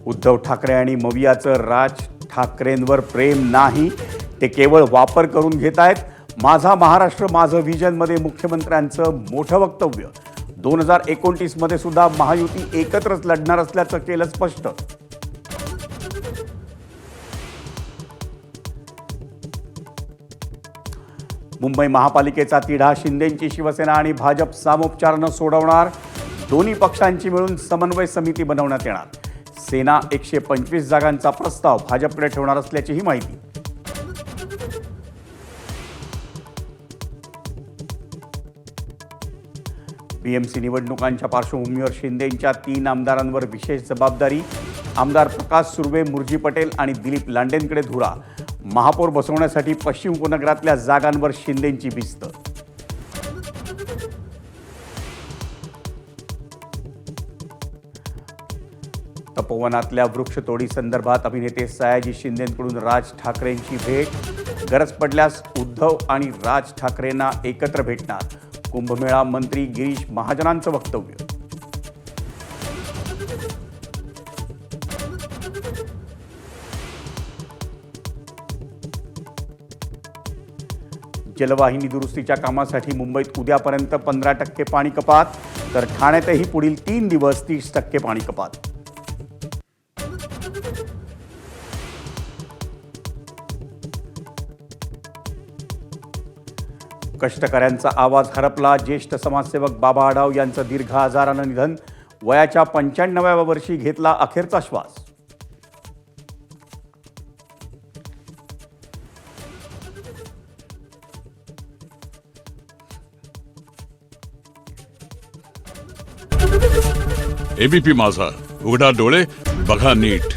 उद्धव ठाकरे आणि मवियाचं राज ठाकरेंवर प्रेम नाही, ते केवळ वापर करून घेत आहेत. माझा महाराष्ट्र माझं व्हिजनमध्ये मुख्यमंत्र्यांचं मोठं वक्तव्य. 2029 मध्ये सुद्धा महायुती एकत्रच लढणार असल्याचं केलं स्पष्ट. मुंबई महापालिकेचा तिढा शिंदेंची शिवसेना आणि भाजप सामोपचारानं सोडवणार. दोन्ही पक्षांची मिळून समन्वय समिती बनवण्यात येणार. सेना 125 जागांचा प्रस्ताव भाजपकडे ठेवणार असल्याचीही माहिती. बीएमसी निवडणुकांच्या पार्श्वभूमीवर शिंदेंच्या 3 आमदारांवर विशेष जबाबदारी. आमदार प्रकाश सुर्वे, मुरजी पटेल आणि दिलीप लांडेंकडे धुरा. महापौर बसवण्यासाठी पश्चिम उपनगरातल्या जागांवर शिंदेंची भिस्त. तपोवनातल्या वृक्षतोडी संदर्भात अभिनेते सयाजी शिंदेंकडून राज ठाकरेंची भेट. गरज पडल्यास उद्धव आणि राज ठाकरेंना एकत्र भेटणार. कुंभमेळा मंत्री गिरीश महाजनांचं वक्तव्य. जलवाहिनी दुरुस्तीच्या कामासाठी मुंबईत उद्यापर्यंत 15% पाणी कपात, तर ठाण्यातही पुढील 3 दिवस 30% पाणी कपात. कष्टकऱ्यांचा आवाज हरपला. ज्येष्ठ समाजसेवक बाबा आढाव यांचं दीर्घ आजारानं निधन. वयाच्या 95व्या वर्षी घेतला अखेरचा श्वास. एबीपी माझा, उघडा डोळे बघा नीट.